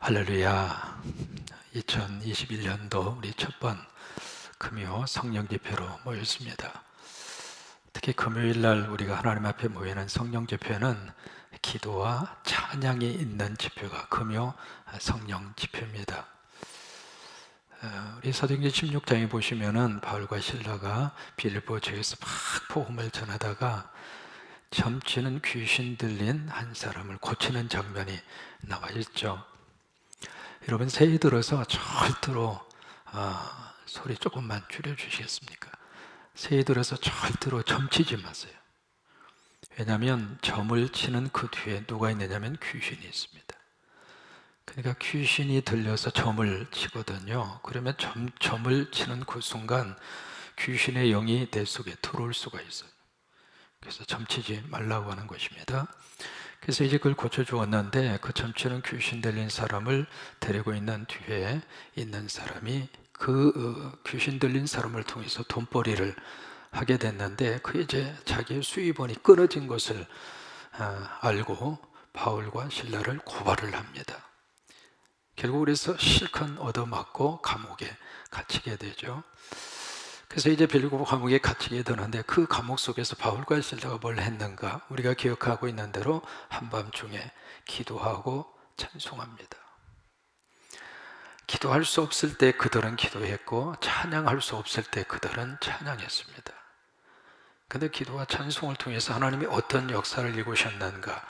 할렐루야. 2021년도 우리 첫 번 금요 성령 집회로 모였습니다. 특히 금요일 날 우리가 하나님 앞에 모이는 성령 집회는 기도와 찬양이 있는 집회가 금요 성령 집회입니다. 우리 사도행전 16장에 보시면은 바울과 실라가 빌립보 지역에서 막 복음을 전하다가 점치는 귀신 들린 한 사람을 고치는 장면이 나와 있죠. 여러분 새해 들어서 절대로 소리 조금만 줄여주시겠습니까? 새해 들어서 절대로 점치지 마세요. 왜냐하면 점을 치는 그 뒤에 누가 있느냐면 귀신이 있습니다. 그러니까 귀신이 들려서 점을 치거든요. 그러면 점을 치는 그 순간 귀신의 영이 내 속에 들어올 수가 있어요. 그래서 점치지 말라고 하는 것입니다. 그래서 이제 그걸 고쳐주었는데 그 점치는 귀신 들린 사람을 데리고 있는 뒤에 있는 사람이 그 귀신 들린 사람을 통해서 돈벌이를 하게 됐는데 그 이제 자기의 수입원이 끊어진 것을 알고 바울과 실라를 고발을 합니다. 결국 그래서 실컷 얻어맞고 감옥에 갇히게 되죠. 그래서 이제 빌립보 감옥에 갇히게 되는데 그 감옥 속에서 바울과 실라가 뭘 했는가? 우리가 기억하고 있는 대로 한밤중에 기도하고 찬송합니다. 기도할 수 없을 때 그들은 기도했고 찬양할 수 없을 때 그들은 찬양했습니다. 그런데 기도와 찬송을 통해서 하나님이 어떤 역사를 이루셨는가?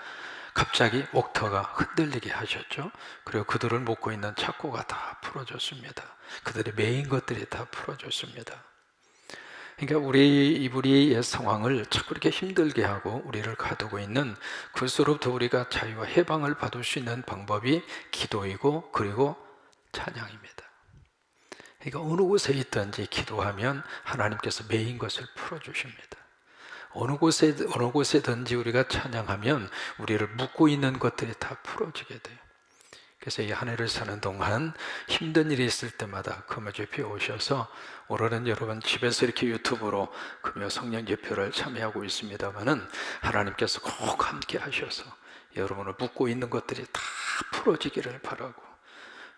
갑자기 옥터가 흔들리게 하셨죠. 그리고 그들을 묶고 있는 착고가 다 풀어졌습니다. 그들의 메인 것들이 다 풀어졌습니다. 그러니까 우리의 상황을 자꾸 이렇게 힘들게 하고 우리를 가두고 있는 그것으로부터 우리가 자유와 해방을 받을 수 있는 방법이 기도이고 그리고 찬양입니다. 그러니까 어느 곳에 있든지 기도하면 하나님께서 메인 것을 풀어주십니다. 어느 곳에든지 우리가 찬양하면 우리를 묶고 있는 것들이 다 풀어지게 돼요. 그래서 이 한 해를 사는 동안 힘든 일이 있을 때마다 금요 집회에 오셔서 오늘은 여러분 집에서 이렇게 유튜브로 금요 성령 집회를 참여하고 있습니다만은 하나님께서 꼭 함께 하셔서 여러분을 묶고 있는 것들이 다 풀어지기를 바라고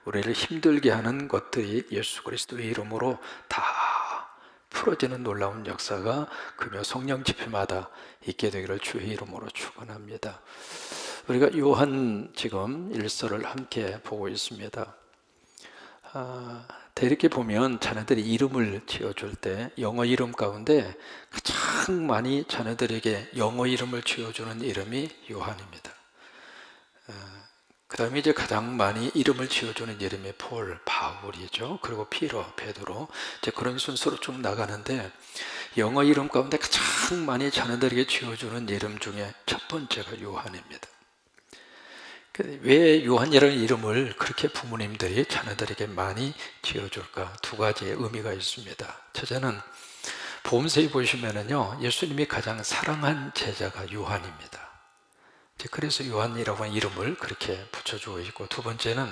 우리를 힘들게 하는 것들이 예수 그리스도의 이름으로 다 풀어지는 놀라운 역사가 금요 성령 집회마다 있게 되기를 주의 이름으로 축원합니다. 우리가 요한 지금 1서를 함께 보고 있습니다. 대략 보면 자녀들이 이름을 지어줄 때 영어 이름 가운데 가장 많이 자녀들에게 영어 이름을 지어주는 이름이 요한입니다. 그 다음에 이제 가장 많이 이름을 지어주는 이름이 폴, 바울이죠. 그리고 피터, 베드로 이제 그런 순서로 쭉 나가는데 영어 이름 가운데 가장 많이 자녀들에게 지어주는 이름 중에 첫 번째가 요한입니다. 왜 요한이라는 이름을 그렇게 부모님들이 자녀들에게 많이 지어줄까? 두 가지의 의미가 있습니다. 첫째는 보험서에 보시면은요, 예수님이 가장 사랑한 제자가 요한입니다. 그래서 요한이라고 하는 이름을 그렇게 붙여주고 있고, 두 번째는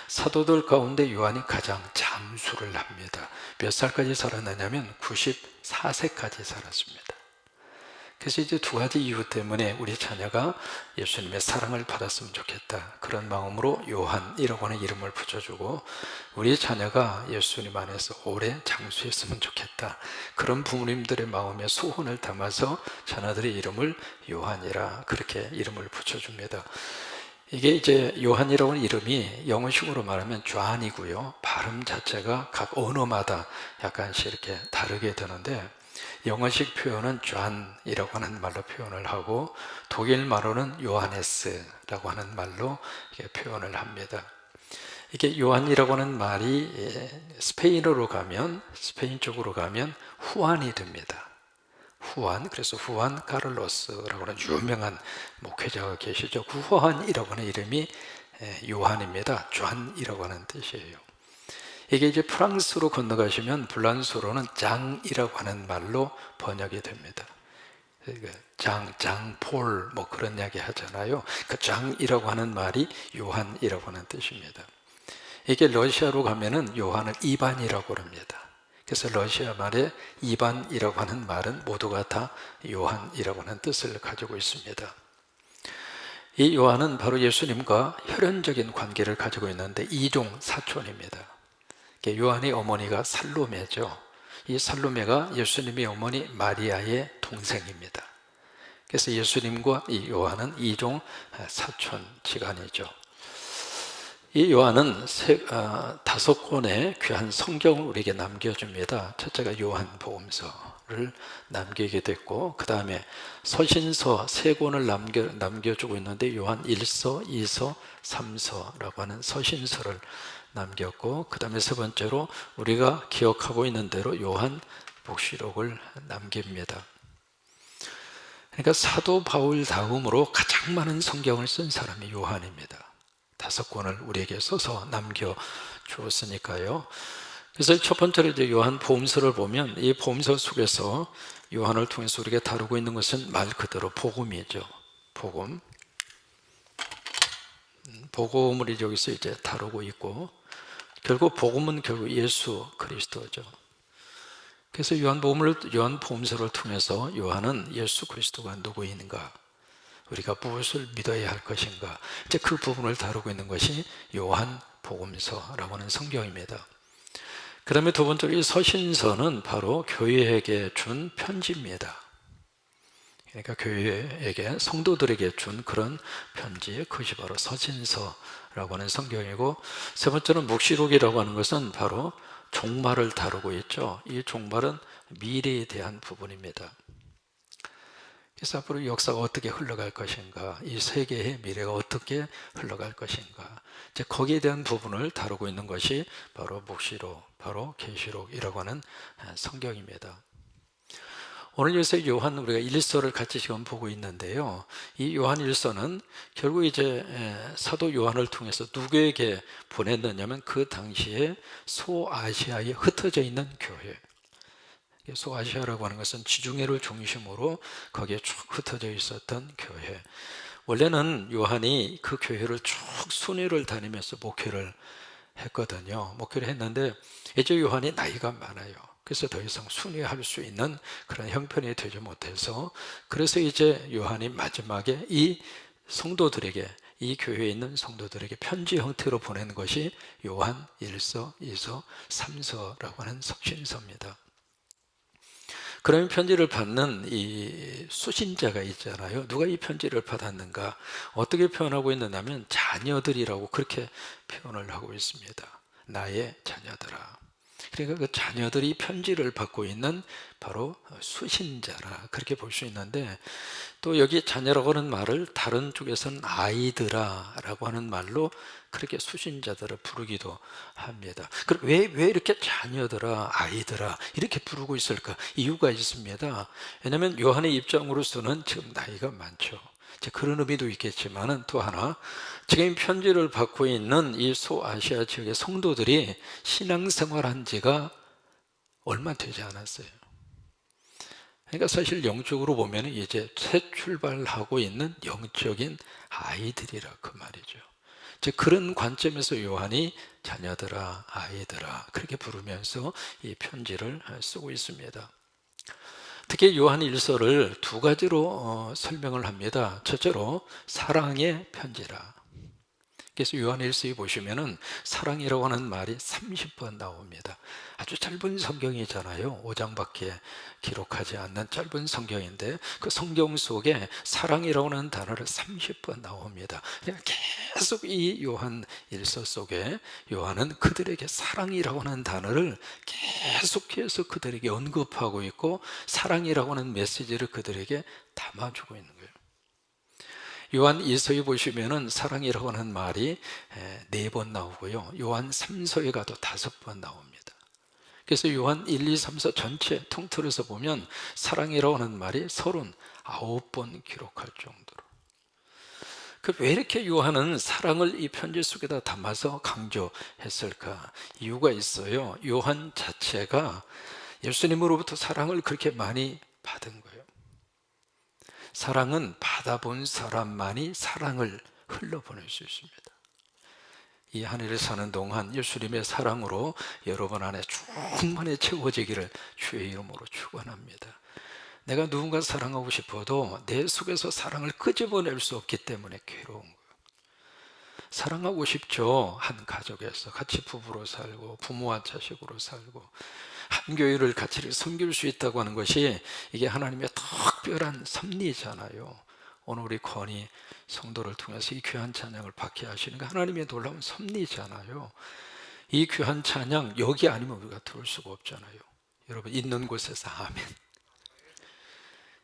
사도들 가운데 요한이 가장 장수를 합니다. 몇 살까지 살았느냐면 94세까지 살았습니다. 그래서 이제 두 가지 이유 때문에 우리 자녀가 예수님의 사랑을 받았으면 좋겠다. 그런 마음으로 요한이라고 하는 이름을 붙여주고 우리 자녀가 예수님 안에서 오래 장수했으면 좋겠다. 그런 부모님들의 마음에 소원을 담아서 자녀들의 이름을 요한이라 그렇게 이름을 붙여줍니다. 이게 이제 요한이라고 하는 이름이 영어식으로 말하면 존이고요. 발음 자체가 각 언어마다 약간씩 이렇게 다르게 되는데 영어식 표현은 존이라고 하는 말로 표현을 하고 독일 말로는 요하네스라고 하는 말로 표현을 합니다. 이게 요한이라고 하는 말이 스페인어로 가면 스페인 쪽으로 가면 후안이 됩니다. 후안, 그래서 후안 카를로스라고 하는 유명한 목회자가 계시죠. 그 후안이라고 하는 이름이 요한입니다. 존이라고 하는 뜻이에요. 이게 이제 프랑스로 건너가시면 불란서로는 장이라고 하는 말로 번역이 됩니다. 폴 뭐 그런 이야기 하잖아요. 그 장이라고 하는 말이 요한이라고 하는 뜻입니다. 이게 러시아로 가면은 요한을 이반이라고 합니다. 그래서 러시아 말에 이반이라고 하는 말은 모두가 다 요한이라고 하는 뜻을 가지고 있습니다. 이 요한은 바로 예수님과 혈연적인 관계를 가지고 있는데 이종 사촌입니다. 요한의 어머니가 살로메죠. 이 살로메가 예수님의 어머니 마리아의 동생입니다. 그래서 예수님과 이 요한은 이종 사촌 지간이죠. 이 요한은 5권의 귀한 성경을 우리에게 남겨줍니다. 첫째가 요한복음서를 남기게 됐고, 그 다음에 서신서 3권을 남겨주고 있는데 요한 1서, 2서, 3서라고 하는 서신서를 남겼고, 그 다음에 세 번째로 우리가 기억하고 있는 대로 요한 복시록을 남깁니다. 그러니까 사도 바울 다음으로 가장 많은 성경을 쓴 사람이 요한입니다. 5권을 우리에게 써서 남겨주었으니까요. 그래서 첫 번째로 이제 요한 복음서를 보면 이 복음서 속에서 요한을 통해서 우리가 다루고 있는 것은 말 그대로 복음이죠. 복음을 여기서 이제 다루고 있고, 결국 복음은 결국 예수 그리스도죠. 그래서 요한 복음서를 통해서 요한은 예수 그리스도가 누구인가, 우리가 무엇을 믿어야 할 것인가, 이제 그 부분을 다루고 있는 것이 요한 복음서라고 하는 성경입니다. 그 다음에 두 번째로 이 서신서는 바로 교회에게 준 편지입니다. 그러니까 교회에게, 성도들에게 준 그런 편지, 그것이 바로 서신서라고 하는 성경이고, 세 번째는 묵시록이라고 하는 것은 바로 종말을 다루고 있죠. 이 종말은 미래에 대한 부분입니다. 그래서 앞으로 역사가 어떻게 흘러갈 것인가, 이 세계의 미래가 어떻게 흘러갈 것인가, 이제 거기에 대한 부분을 다루고 있는 것이 바로 묵시록, 바로 계시록이라고 하는 성경입니다. 오늘 여기서 요한 우리가 1서를 같이 지금 보고 있는데요. 이 요한 1서는 결국 이제 사도 요한을 통해서 누구에게 보냈느냐면 그 당시에 소아시아에 흩어져 있는 교회. 소아시아라고 하는 것은 지중해를 중심으로 거기에 쭉 흩어져 있었던 교회. 원래는 요한이 그 교회를 쭉 순회를 다니면서 목회를 했거든요. 목회를 했는데 이제 요한이 나이가 많아요. 그래서 더 이상 순회할 수 있는 그런 형편이 되지 못해서, 그래서 이제 요한이 마지막에 이 성도들에게, 이 교회에 있는 성도들에게 편지 형태로 보내는 것이 요한 1서, 2서, 3서라고 하는 서신서입니다. 그러면 편지를 받는 이 수신자가 있잖아요. 누가 이 편지를 받았는가? 어떻게 표현하고 있느냐면 자녀들이라고 그렇게 표현을 하고 있습니다. 나의 자녀들아. 그러니까 그 자녀들이 편지를 받고 있는 바로 수신자라, 그렇게 볼 수 있는데, 또 여기 자녀라고 하는 말을 다른 쪽에서는 아이들아 라고 하는 말로 그렇게 수신자들을 부르기도 합니다. 그럼 왜 이렇게 자녀들아, 아이들아 이렇게 부르고 있을까? 이유가 있습니다. 왜냐하면 요한의 입장으로서는 지금 나이가 많죠. 그런 의미도 있겠지만 또 하나, 지금 편지를 받고 있는 이 소아시아 지역의 성도들이 신앙생활한 지가 얼마 되지 않았어요. 그러니까 사실 영적으로 보면 이제 새 출발하고 있는 영적인 아이들이라 그 말이죠. 그런 관점에서 요한이 자녀들아, 아이들아 그렇게 부르면서 이 편지를 쓰고 있습니다. 특히 요한 1서를 두 가지로 설명을 합니다. 첫째로 사랑의 편지라. 그래서 요한 1서에 보시면은 사랑이라고 하는 말이 30번 나옵니다. 아주 짧은 성경이잖아요. 5장밖에 기록하지 않는 짧은 성경인데 그 성경 속에 사랑이라고 하는 단어를 30번 나옵니다. 계속 이 요한 1서 속에 요한은 그들에게 사랑이라고 하는 단어를 계속해서 그들에게 언급하고 있고, 사랑이라고 하는 메시지를 그들에게 담아주고 있는 거예요. 요한 2서에 보시면은 사랑이라고 하는 말이 4번 나오고요. 요한 3서에 가도 5번 나옵니다. 그래서 요한 1, 2, 3서 전체 통틀어서 보면 사랑이라고 하는 말이 39번 기록할 정도로. 왜 이렇게 요한은 사랑을 이 편지 속에다 담아서 강조했을까? 이유가 있어요. 요한 자체가 예수님으로부터 사랑을 그렇게 많이 받은 거예요. 사랑은 받아본 사람만이 사랑을 흘러보낼 수 있습니다. 이 한 해를 사는 동안 예수님의 사랑으로 여러분 안에 충만히 채워지기를 주의 이름으로 축원합니다. 내가 누군가 사랑하고 싶어도 내 속에서 사랑을 끄집어낼 수 없기 때문에 괴로운 거예요. 사랑하고 싶죠. 한 가족에서 같이 부부로 살고 부모와 자식으로 살고 한 교회를 같이 섬길 수 있다고 하는 것이 이게 하나님의 특별한 섭리잖아요. 오늘 우리 권위 성도를 통해서 이 귀한 찬양을 받게 하시는 게 하나님의 놀라운 섭리잖아요. 이 귀한 찬양 여기 아니면 우리가 들을 수가 없잖아요. 여러분 있는 곳에서 아멘.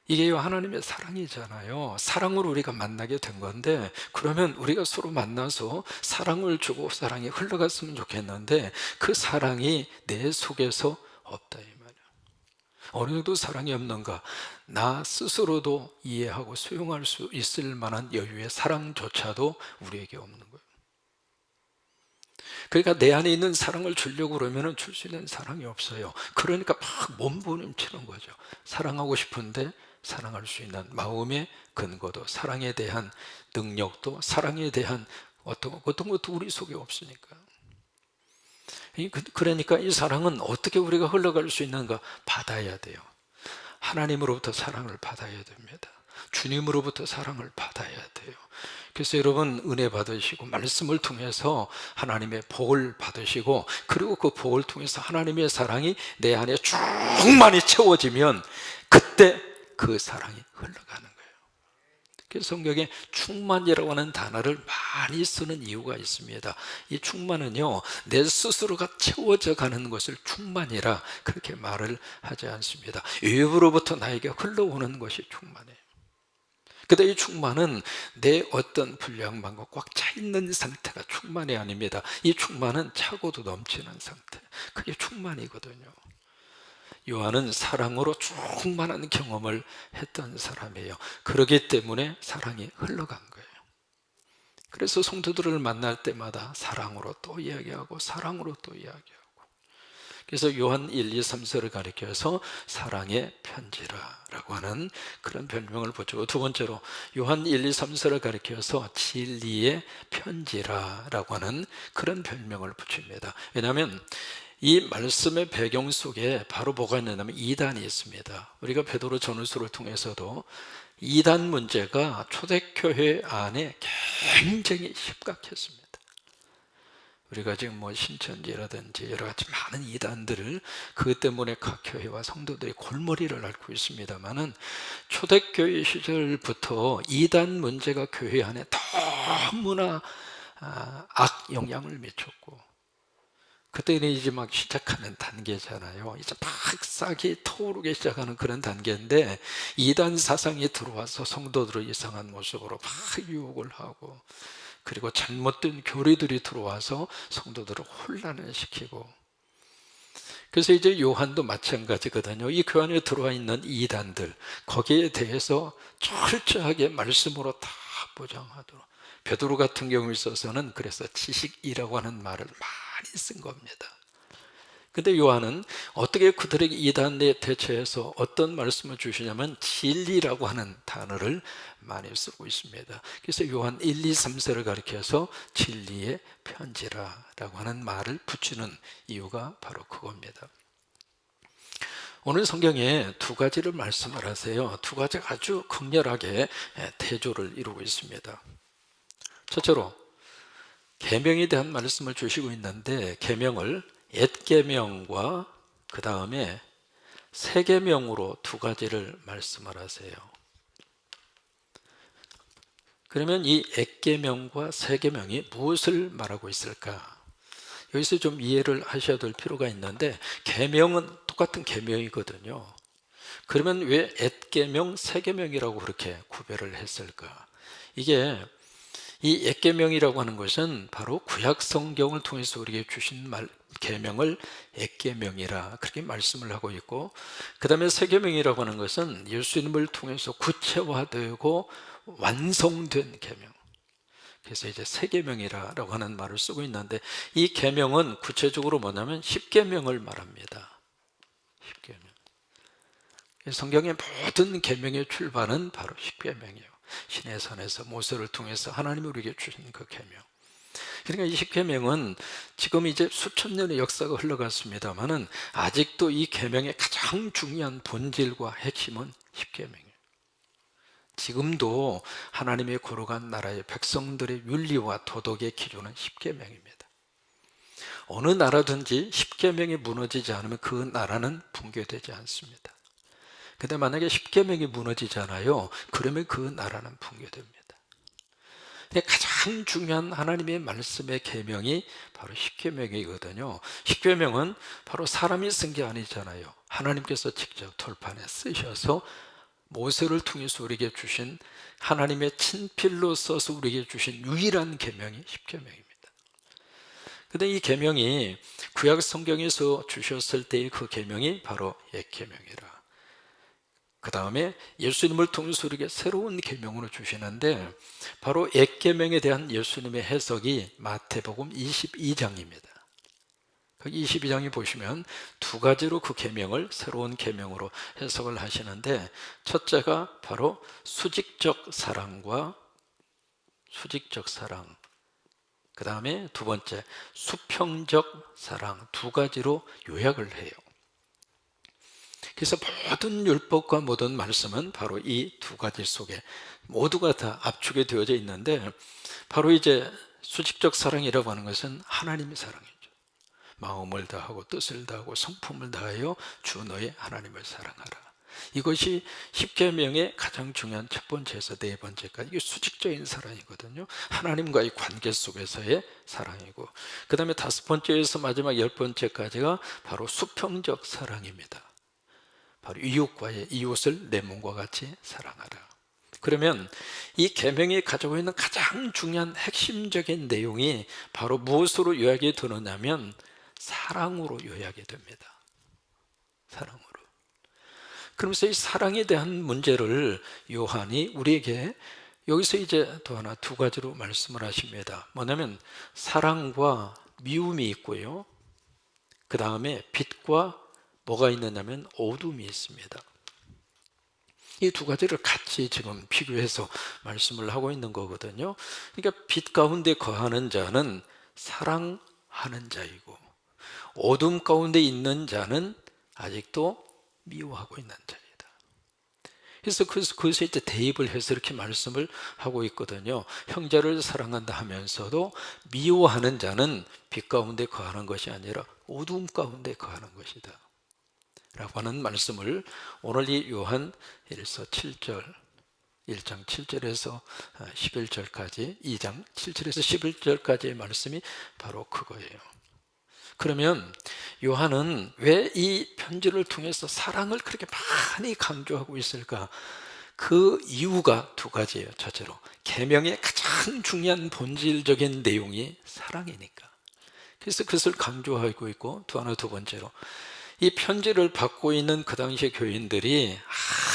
이게 하나님의 사랑이잖아요. 사랑으로 우리가 만나게 된 건데, 그러면 우리가 서로 만나서 사랑을 주고 사랑이 흘러갔으면 좋겠는데 그 사랑이 내 속에서 없다 이 말이야. 어느 정도 사랑이 없는가? 나 스스로도 이해하고 수용할 수 있을 만한 여유의 사랑조차도 우리에게 없는 거예요. 그러니까 내 안에 있는 사랑을 주려고 그러면 줄 수 있는 사랑이 없어요. 그러니까 막 몸부림치는 거죠. 사랑하고 싶은데 사랑할 수 있는 마음의 근거도, 사랑에 대한 능력도, 사랑에 대한 어떤 것도 우리 속에 없으니까. 그러니까 이 사랑은 어떻게 우리가 흘러갈 수 있는가? 받아야 돼요. 하나님으로부터 사랑을 받아야 됩니다. 주님으로부터 사랑을 받아야 돼요. 그래서 여러분 은혜 받으시고 말씀을 통해서 하나님의 복을 받으시고, 그리고 그 복을 통해서 하나님의 사랑이 내 안에 충만히 채워지면 그때 그 사랑이 흘러가는 거예요. 그래서 성경에 충만이라고 하는 단어를 많이 쓰는 이유가 있습니다. 이 충만은요, 내 스스로가 채워져 가는 것을 충만이라 그렇게 말을 하지 않습니다. 외부로부터 나에게 흘러오는 것이 충만해요. 근데 이 충만은 내 어떤 불량만과 꽉 차 있는 상태가 충만이 아닙니다. 이 충만은 차고도 넘치는 상태, 그게 충만이거든요. 요한은 사랑으로 충만한 경험을 했던 사람이에요. 그렇기 때문에 사랑이 흘러간 거예요. 그래서 성도들을 만날 때마다 사랑으로 또 이야기하고 사랑으로 또 이야기하고, 그래서 요한 1, 2, 3서를 가리켜서 사랑의 편지라라고 하는 그런 별명을 붙이고, 두 번째로 요한 1, 2, 3서를 가리켜서 진리의 편지라라고 하는 그런 별명을 붙입니다. 왜냐하면 이 말씀의 배경 속에 바로 뭐가 있냐면 이단이 있습니다. 우리가 베드로 전후서를 통해서도 이단 문제가 초대교회 안에 굉장히 심각했습니다. 우리가 지금 신천지라든지 여러 가지 많은 이단들을 그것 때문에 각 교회와 성도들이 골머리를 앓고 있습니다만은, 초대교회 시절부터 이단 문제가 교회 안에 너무나 악 영향을 미쳤고, 그때는 이제 막 시작하는 단계잖아요. 이제 막 싹이 터오르기 시작하는 그런 단계인데, 이단 사상이 들어와서 성도들을 이상한 모습으로 막 유혹을 하고, 그리고 잘못된 교리들이 들어와서 성도들을 혼란을 시키고, 그래서 이제 요한도 마찬가지거든요. 이 교회 안에 들어와 있는 이단들, 거기에 대해서 철저하게 말씀으로 다 보장하도록. 베드로 같은 경우에 있어서는 그래서 지식이라고 하는 말을 많이 쓴 겁니다. 근데 요한은 어떻게 그들에게 이단에 대처해서 어떤 말씀을 주시냐면 진리라고 하는 단어를 많이 쓰고 있습니다. 그래서 요한 1, 2, 3세를 가리켜서 진리의 편지라고 하는 말을 붙이는 이유가 바로 그겁니다. 오늘 성경에 두 가지를 말씀을 하세요. 두 가지가 아주 극렬하게 대조를 이루고 있습니다. 첫째로 계명에 대한 말씀을 주시고 있는데, 계명을 옛 계명과 그 다음에 새 계명으로 두 가지를 말씀을 하세요. 그러면 이 옛 계명과 새 계명이 무엇을 말하고 있을까? 여기서 좀 이해를 하셔야 될 필요가 있는데, 계명은 똑같은 계명이거든요. 그러면 왜 옛 계명, 새 계명이라고 그렇게 구별을 했을까? 이게 이 옛 계명이라고 하는 것은 바로 구약 성경을 통해서 우리에게 주신 계명을 옛 계명이라 그렇게 말씀을 하고 있고, 그 다음에 새 계명이라고 하는 것은 예수님을 통해서 구체화되고 완성된 계명, 그래서 이제 새 계명이라고 하는 말을 쓰고 있는데, 이 계명은 구체적으로 뭐냐면 십계명을 말합니다. 십계명. 성경의 모든 계명의 출발은 바로 십계명이에요. 신의 산에서 모세를 통해서 하나님이 우리에게 주신 그 계명. 그러니까 이 십계명은 지금 이제 수천 년의 역사가 흘러갔습니다만은 아직도 이 계명의 가장 중요한 본질과 핵심은 십계명이에요. 지금도 하나님의 거룩한 나라의 백성들의 윤리와 도덕의 기준은 십계명입니다. 어느 나라든지 십계명이 무너지지 않으면 그 나라는 붕괴되지 않습니다. 근데 만약에 십계명이 무너지잖아요. 그러면 그 나라는 붕괴됩니다. 가장 중요한 하나님의 말씀의 계명이 바로 십계명이거든요. 십계명은 바로 사람이 쓴 게 아니잖아요. 하나님께서 직접 돌판에 쓰셔서 모세를 통해서 우리에게 주신, 하나님의 친필로 써서 우리에게 주신 유일한 계명이 십계명입니다. 근데 이 계명이 구약 성경에서 주셨을 때의 그 계명이 바로 옛 계명이라. 그 다음에 예수님을 통해서 우리에게 새로운 계명으로 주시는데, 바로 옛 계명에 대한 예수님의 해석이 마태복음 22장입니다. 그 22장에 보시면 두 가지로 그 계명을 새로운 계명으로 해석을 하시는데, 첫째가 바로 수직적 사랑과 수직적 사랑, 그 다음에 두 번째 수평적 사랑, 두 가지로 요약을 해요. 그래서 모든 율법과 모든 말씀은 바로 이 두 가지 속에 모두가 다 압축이 되어져 있는데, 바로 이제 수직적 사랑이라고 하는 것은 하나님의 사랑이죠. 마음을 다하고 뜻을 다하고 성품을 다하여 주 너의 하나님을 사랑하라. 이것이 십계명의 가장 중요한 첫 번째에서 네 번째까지 이게 수직적인 사랑이거든요. 하나님과의 관계 속에서의 사랑이고, 그 다음에 다섯 번째에서 마지막 열 번째까지가 바로 수평적 사랑입니다. 바로 이웃을 내 몸과 같이 사랑하라. 그러면 이 계명이 가지고 있는 가장 중요한 핵심적인 내용이 바로 무엇으로 요약이 되느냐면 사랑으로 요약이 됩니다. 사랑으로. 그러면서 이 사랑에 대한 문제를 요한이 우리에게 여기서 이제 또 하나 두 가지로 말씀을 하십니다. 뭐냐면 사랑과 미움이 있고요, 그 다음에 빛과 뭐가 있느냐면 어둠이 있습니다. 이 두 가지를 같이 지금 비교해서 말씀을 하고 있는 거거든요. 그러니까 빛 가운데 거하는 자는 사랑하는 자이고, 어둠 가운데 있는 자는 아직도 미워하고 있는 자이다. 그래서 그것에 이제 대입을 해서 이렇게 말씀을 하고 있거든요. 형제를 사랑한다 하면서도 미워하는 자는 빛 가운데 거하는 것이 아니라 어둠 가운데 거하는 것이다 라고 하는 말씀을 오늘 이 요한 1서 7절, 1장 7절에서 11절까지, 2장 7절에서 11절까지의 말씀이 바로 그거예요. 그러면 요한은 왜 이 편지를 통해서 사랑을 그렇게 많이 강조하고 있을까? 그 이유가 두 가지예요. 첫째로 계명의 가장 중요한 본질적인 내용이 사랑이니까, 그래서 그것을 강조하고 있고, 두 번째로 이 편지를 받고 있는 그 당시의 교인들이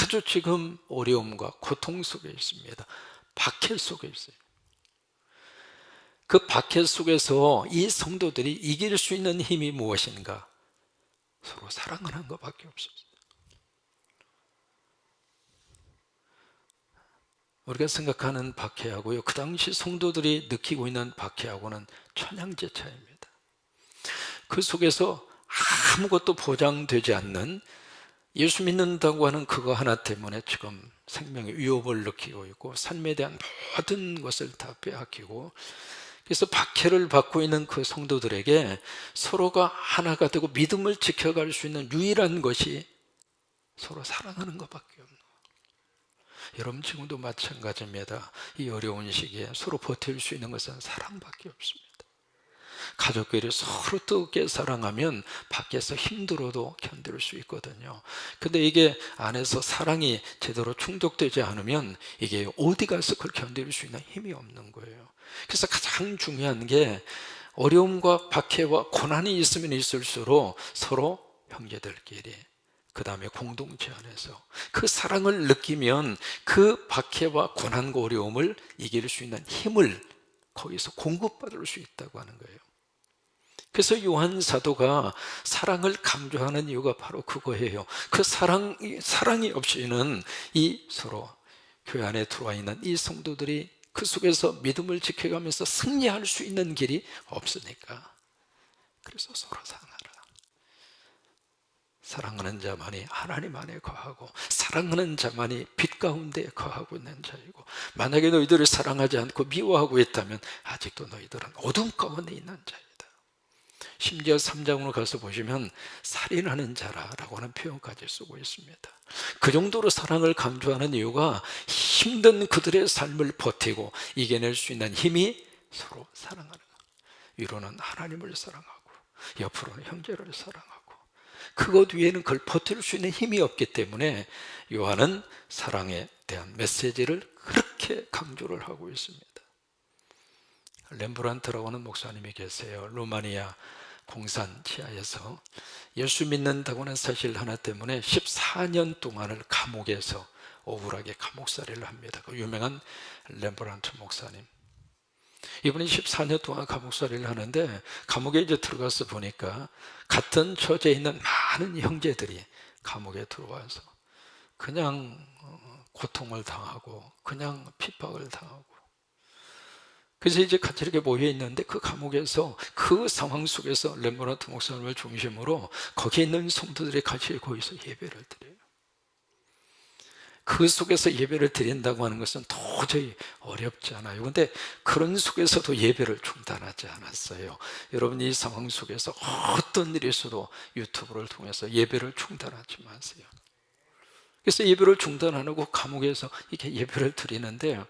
아주 지금 어려움과 고통 속에 있습니다. 박해 속에 있어요. 그 박해 속에서 이 성도들이 이길 수 있는 힘이 무엇인가? 서로 사랑을 한 것밖에 없었어요. 우리가 생각하는 박해하고요, 그 당시 성도들이 느끼고 있는 박해하고는 천양제 차이입니다. 그 속에서 아무것도 보장되지 않는, 예수 믿는다고 하는 그거 하나 때문에 지금 생명의 위협을 느끼고 있고, 삶에 대한 모든 것을 다 빼앗기고, 그래서 박해를 받고 있는 그 성도들에게 서로가 하나가 되고 믿음을 지켜갈 수 있는 유일한 것이 서로 사랑하는 것밖에 없는 거예요. 여러분 지금도 마찬가지입니다. 이 어려운 시기에 서로 버틸 수 있는 것은 사랑밖에 없습니다. 가족끼리 서로 뜨겁게 사랑하면 밖에서 힘들어도 견딜 수 있거든요. 근데 이게 안에서 사랑이 제대로 충족되지 않으면 이게 어디 가서 그걸 견딜 수 있는 힘이 없는 거예요. 그래서 가장 중요한 게 어려움과 박해와 고난이 있으면 있을수록 서로 형제들끼리, 그 다음에 공동체 안에서 그 사랑을 느끼면 그 박해와 고난과 어려움을 이길 수 있는 힘을 거기서 공급받을 수 있다고 하는 거예요. 그래서 요한 사도가 사랑을 강조하는 이유가 바로 그거예요. 그 사랑이 없이는 이 서로 교회 안에 들어와 있는 이 성도들이 그 속에서 믿음을 지켜가면서 승리할 수 있는 길이 없으니까. 그래서 서로 사랑하라. 사랑하는 자만이 하나님 안에 거하고 사랑하는 자만이 빛 가운데 거하고 있는 자이고, 만약에 너희들을 사랑하지 않고 미워하고 있다면 아직도 너희들은 어둠 가운데 있는 자이다. 심지어 3장으로 가서 보시면 살인하는 자라고 하는 표현까지 쓰고 있습니다. 그 정도로 사랑을 강조하는 이유가 힘든 그들의 삶을 버티고 이겨낼 수 있는 힘이 서로 사랑하는 것. 위로는 하나님을 사랑하고 옆으로는 형제를 사랑하고, 그것 위에는 그걸 버틸 수 있는 힘이 없기 때문에 요한은 사랑에 대한 메시지를 그렇게 강조를 하고 있습니다. 렘브란트라고 하는 목사님이 계세요. 루마니아 공산 지하에서 예수 믿는다고 하는 사실 하나 때문에 14년 동안을 감옥에서 억울하게 감옥살이를 합니다. 그 유명한 렘브란트 목사님, 이분이 14년 동안 감옥살이를 하는데, 감옥에 이제 들어가서 보니까 같은 처지에 있는 많은 형제들이 감옥에 들어와서 그냥 고통을 당하고 그냥 핍박을 당하고, 그래서 이제 같이 이렇게 모여 있는데 그 감옥에서 그 상황 속에서 렘브란트 목사님을 중심으로 거기 있는 성도들이 같이 거기서 예배를 드려요. 그 속에서 예배를 드린다고 하는 것은 도저히 어렵지 않아요. 그런데 그런 속에서도 예배를 중단하지 않았어요. 여러분, 이 상황 속에서 어떤 일이 있어도 유튜브를 통해서 예배를 중단하지 마세요. 그래서 예배를 중단 안 하고 감옥에서 이렇게 예배를 드리는데,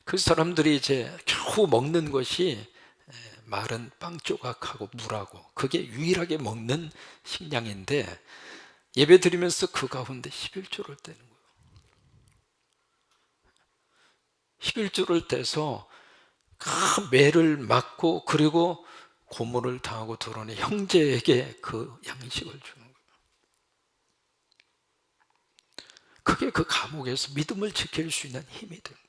그 사람들이 이제 겨우 먹는 것이 마른 빵 조각하고 물하고, 그게 유일하게 먹는 식량인데, 예배 드리면서 그 가운데 11조를 떼는 거예요. 11조를 떼서 매를 맞고, 그리고 고문을 당하고 들어오는 형제에게 그 양식을 주는 거예요. 그게 그 감옥에서 믿음을 지킬 수 있는 힘이 된 거예요.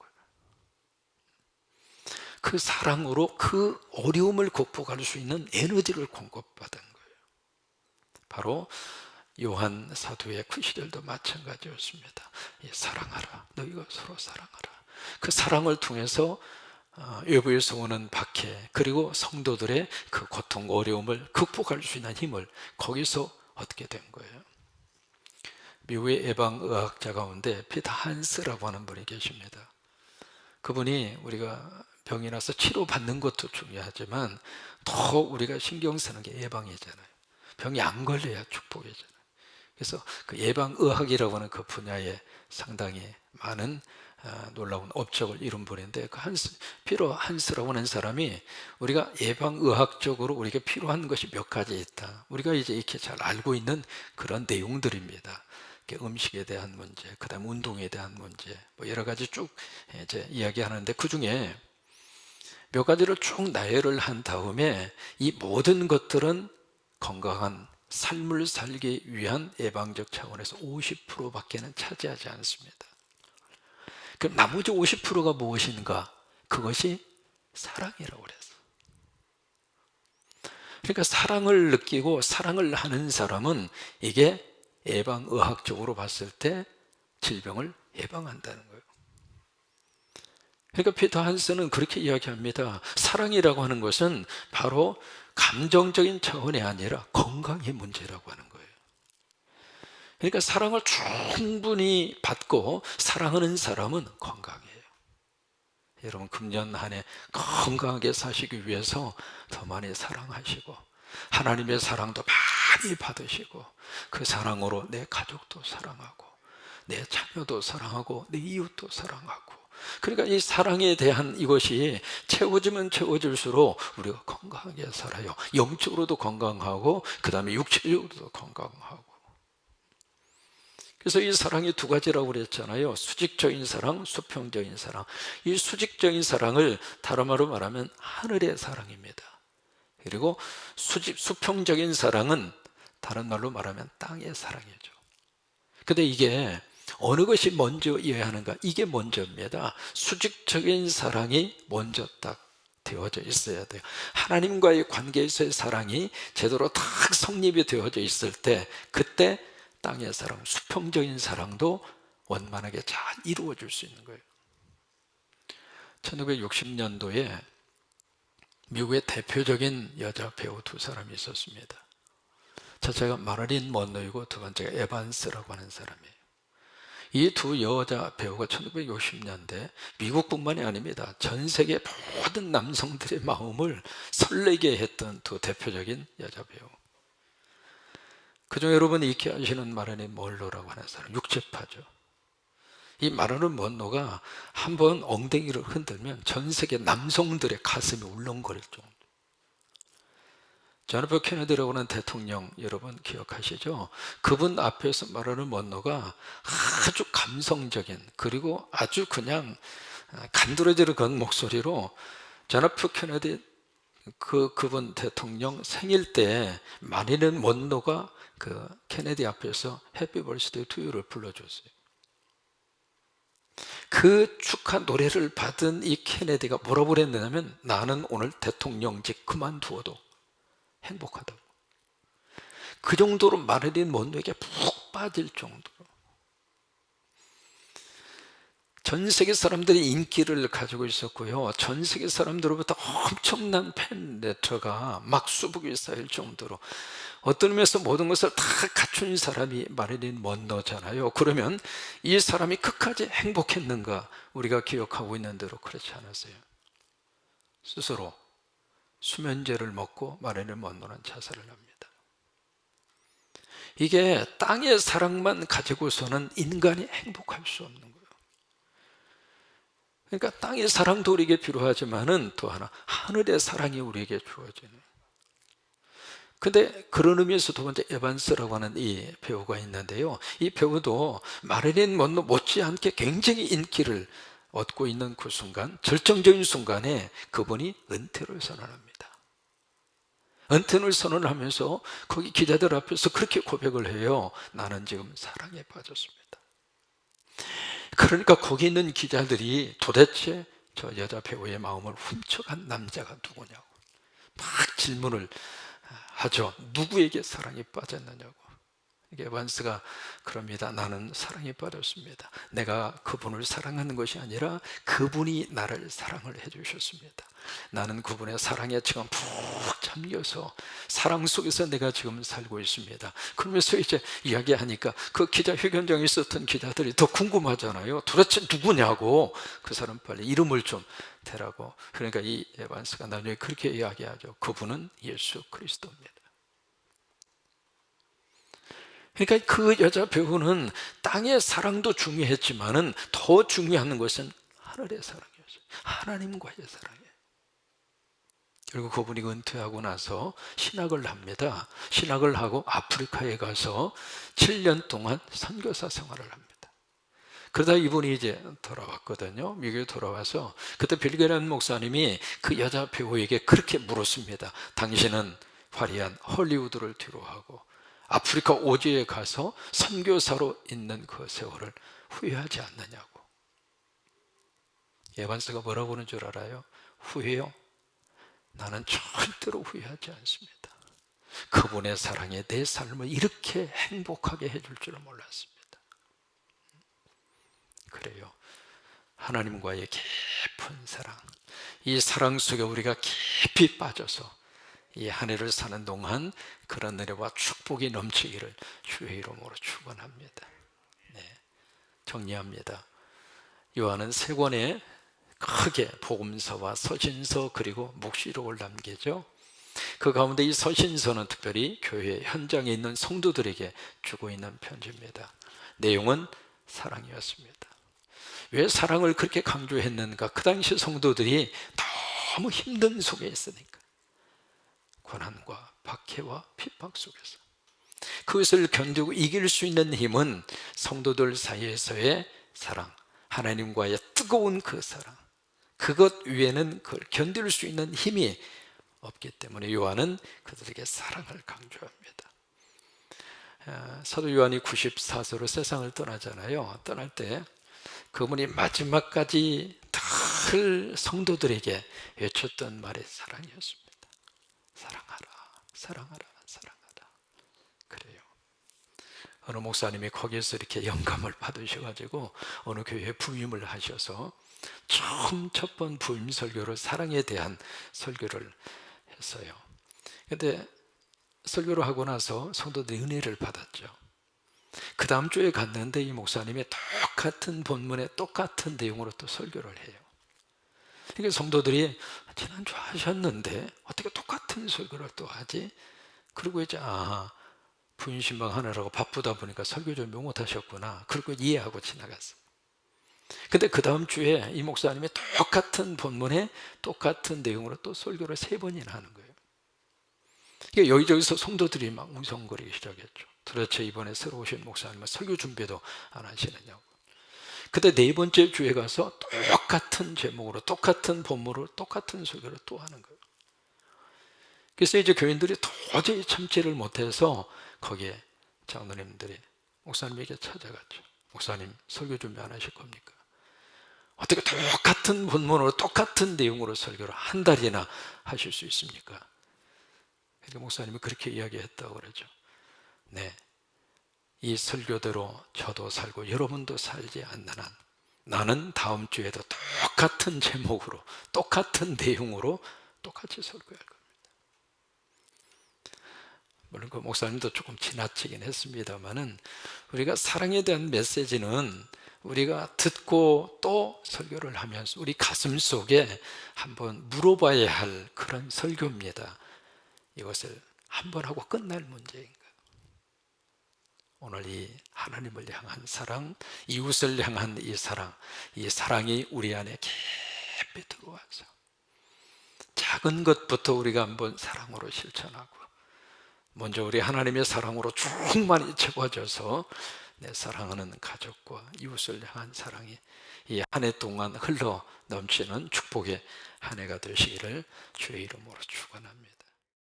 그 사랑으로 그 어려움을 극복할 수 있는 에너지를 공급받은 거예요. 바로 요한 사도의 그 시절도 마찬가지였습니다. 사랑하라, 너희가 서로 사랑하라. 그 사랑을 통해서 외부에서 오는 박해, 그리고 성도들의 그 고통, 어려움을 극복할 수 있는 힘을 거기서 얻게 된 거예요. 미국의 예방의학자 가운데 피터 한스라고 하는 분이 계십니다. 그분이 우리가 병이 나서 치료받는 것도 중요하지만 더 우리가 신경 쓰는 게 예방이잖아요. 병이 안 걸려야 축복이잖아요. 그래서 그 예방의학이라고 하는 그 분야에 상당히 많은 놀라운 업적을 이룬 분인데, 그 피터 한스라고 하는 사람이 우리가 예방의학적으로 우리가 필요한 것이 몇 가지 있다, 우리가 이제 이렇게 잘 알고 있는 그런 내용들입니다. 음식에 대한 문제, 그 다음 운동에 대한 문제, 뭐 여러 가지 쭉 이제 이야기하는데, 그 중에 몇 가지를 쭉 나열을 한 다음에 이 모든 것들은 건강한 삶을 살기 위한 예방적 차원에서 50%밖에는 차지하지 않습니다. 그럼 나머지 50%가 무엇인가? 그것이 사랑이라고 그랬어요. 그러니까 사랑을 느끼고 사랑을 하는 사람은 이게 예방의학적으로 봤을 때 질병을 예방한다는 거예요. 그러니까 피터 한스는 그렇게 이야기합니다. 사랑이라고 하는 것은 바로 감정적인 차원이 아니라 건강의 문제라고 하는 거예요. 그러니까 사랑을 충분히 받고 사랑하는 사람은 건강해요. 여러분, 금년 한 해 건강하게 사시기 위해서 더 많이 사랑하시고 하나님의 사랑도 많이 받으시고, 그 사랑으로 내 가족도 사랑하고 내 자녀도 사랑하고 내 이웃도 사랑하고, 그러니까 이 사랑에 대한 이것이 채워지면 채워질수록 우리가 건강하게 살아요. 영적으로도 건강하고 그 다음에 육체적으로도 건강하고. 그래서 이 사랑이 두 가지라고 그랬잖아요. 수직적인 사랑, 수평적인 사랑. 이 수직적인 사랑을 다른 말로 말하면 하늘의 사랑입니다. 그리고 수평적인 사랑은 다른 말로 말하면 땅의 사랑이죠. 근데 이게 어느 것이 먼저여야 하는가? 이게 먼저입니다. 수직적인 사랑이 먼저 딱 되어져 있어야 돼요. 하나님과의 관계에서의 사랑이 제대로 딱 성립이 되어져 있을 때, 그때 땅의 사랑, 수평적인 사랑도 원만하게 잘 이루어질 수 있는 거예요. 1960년도에 미국의 대표적인 여자 배우 두 사람이 있었습니다. 첫째가 마릴린 먼로이고 두 번째가 에반스라고 하는 사람이에요. 이 두 여자 배우가 1960년대 미국뿐만이 아닙니다. 전 세계 모든 남성들의 마음을 설레게 했던 두 대표적인 여자 배우. 그중 여러분이 익히 아시는 마릴린 먼로라고 하는 사람, 육체파죠. 이 마릴린 먼로가 한번 엉덩이를 흔들면 전 세계 남성들의 가슴이 울렁거릴 정도. 존 F 케네디라고 하는 대통령 여러분 기억하시죠? 그분 앞에서 말하는 먼로가 아주 감성적인, 그리고 아주 그냥 간드러지를 건 목소리로 존 F 케네디 그분 대통령 생일 때 마릴린 먼로가 그 케네디 앞에서 해피 버스데이 투 유를 불러줬어요. 그 축하 노래를 받은 이 케네디가 뭐라고 그랬느냐면, 나는 오늘 대통령직 그만두어도 행복하다고. 그 정도로 마릴린 먼로에게 푹 빠질 정도로 전 세계 사람들이 인기를 가지고 있었고요, 전 세계 사람들로부터 엄청난 팬 네트워크가 막 수북이 쌓일 정도로 어떤 의미에서 모든 것을 다 갖춘 사람이 마릴린 먼로잖아요. 그러면 이 사람이 끝까지 행복했는가? 우리가 기억하고 있는 대로 그렇지 않았어요. 스스로 수면제를 먹고 마릴린 먼로는 자살을 합니다. 이게 땅의 사랑만 가지고서는 인간이 행복할 수 없는 거예요. 그러니까 땅의 사랑도 우리에게 필요하지만은 또 하나 하늘의 사랑이 우리에게 주어지는. 근데 그런 의미에서 두 번째 에반스라고 하는 이 배우가 있는데요, 이 배우도 마릴린 먼로 못지않게 굉장히 인기를 얻고 있는 그 순간, 결정적인 순간에 그분이 은퇴를 선언합니다. 은퇴를 선언하면서 거기 기자들 앞에서 그렇게 고백을 해요. 나는 지금 사랑에 빠졌습니다. 그러니까 거기 있는 기자들이 도대체 저 여자 배우의 마음을 훔쳐간 남자가 누구냐고 막 질문을 하죠. 누구에게 사랑에 빠졌느냐고. 에반스가 그럽니다. 나는 사랑에 빠졌습니다. 내가 그분을 사랑하는 것이 아니라 그분이 나를 사랑을 해주셨습니다. 나는 그분의 사랑에 지금 푹 잠겨서 사랑 속에서 내가 지금 살고 있습니다. 그러면서 이제 이야기하니까 그 기자회견장에 있었던 기자들이 더 궁금하잖아요. 도대체 누구냐고. 그 사람 빨리 이름을 좀 대라고. 그러니까 이 에반스가 나중에 그렇게 이야기하죠. 그분은 예수 그리스도입니다. 그러니까 그 여자 배우는 땅의 사랑도 중요했지만은 더 중요한 것은 하늘의 사랑이었어요. 하나님과의 사랑이에요. 그리고 그분이 은퇴하고 나서 신학을 합니다. 신학을 하고 아프리카에 가서 7년 동안 선교사 생활을 합니다. 그러다 이분이 이제 돌아왔거든요. 미국에 돌아와서 그때 빌게란 목사님이 그 여자 배우에게 그렇게 물었습니다. 당신은 화려한 헐리우드를 뒤로하고 아프리카 오지에 가서 선교사로 있는 그 세월을 후회하지 않느냐고. 에반스가 뭐라고 하는 줄 알아요? 후회요? 나는 절대로 후회하지 않습니다. 그분의 사랑에 내 삶을 이렇게 행복하게 해줄 줄은 몰랐습니다. 그래요. 하나님과의 깊은 사랑, 이 사랑 속에 우리가 깊이 빠져서 이 한 해를 사는 동안 그런 은혜와 축복이 넘치기를 주의 이름으로 축원합니다. 네, 정리합니다. 요한은 세 권의 크게 복음서와 서신서 그리고 묵시록을 남기죠. 그 가운데 이 서신서는 특별히 교회 현장에 있는 성도들에게 주고 있는 편지입니다. 내용은 사랑이었습니다. 왜 사랑을 그렇게 강조했는가? 그 당시 성도들이 너무 힘든 속에 있으니까. 고난과 박해와 핍박 속에서 그것을 견디고 이길 수 있는 힘은 성도들 사이에서의 사랑, 하나님과의 뜨거운 그 사랑, 그것 위에는 그걸 견딜 수 있는 힘이 없기 때문에 요한은 그들에게 사랑을 강조합니다. 사도 요한이 94세로 세상을 떠나잖아요. 떠날 때 그분이 마지막까지 늘 성도들에게 외쳤던 말이 사랑이었습니다. 사랑하라, 사랑하라, 사랑하라. 그래요. 어느 목사님이 거기에서 이렇게 영감을 받으셔가지고 어느 교회에 부임을 하셔서 처음 첫 번 부임 설교로 사랑에 대한 설교를 했어요. 근데 설교를 하고 나서 성도들이 은혜를 받았죠. 그 다음 주에 갔는데 이 목사님이 똑같은 본문에 똑같은 내용으로 또 설교를 해요. 그러니까 성도들이 지난주 하셨는데 어떻게 똑같은 설교를 또 하지? 그리고 이제 부인 신방 하느라고 바쁘다 보니까 설교 좀 못하셨구나, 그리고 이해하고 지나갔어요. 근데 그 다음 주에 이 목사님이 똑같은 본문에 똑같은 내용으로 또 설교를 3번이나 하는 거예요. 그러니까 여기저기서 성도들이 막 웅성거리기 시작했죠. 도대체 이번에 새로 오신 목사님은 설교 준비도 안 하시느냐고. 근데 4번째 주에 가서 똑같은 제목으로 똑같은 본문으로 똑같은 설교를 또 하는 거예요. 그래서 이제 교인들이 도저히 참지를 못해서 거기에 장로님들이 목사님에게 찾아갔죠. 목사님, 설교 준비 안 하실 겁니까? 어떻게 똑같은 본문으로 똑같은 내용으로 설교를 한 달이나 하실 수 있습니까? 그러니까 목사님이 그렇게 이야기했다고 그러죠. 네, 이 설교대로 저도 살고 여러분도 살지 않는 한 나는 다음 주에도 똑같은 제목으로 똑같은 내용으로 똑같이 설교할 겁니다. 물론 그 목사님도 조금 지나치긴 했습니다만은, 우리가 사랑에 대한 메시지는 우리가 듣고 또 설교를 하면서 우리 가슴 속에 한번 물어봐야 할 그런 설교입니다. 이것을 한번 하고 끝날 문제인가? 오늘 이 하나님을 향한 사랑, 이웃을 향한 이 사랑이 우리 안에 깊이 들어와서 작은 것부터 우리가 한번 사랑으로 실천하고, 먼저 우리 하나님의 사랑으로 충만히 채워져서 내 사랑하는 가족과 이웃을 향한 사랑이 이 한 해 동안 흘러 넘치는 축복의 한 해가 되시기를 주의 이름으로 축원합니다.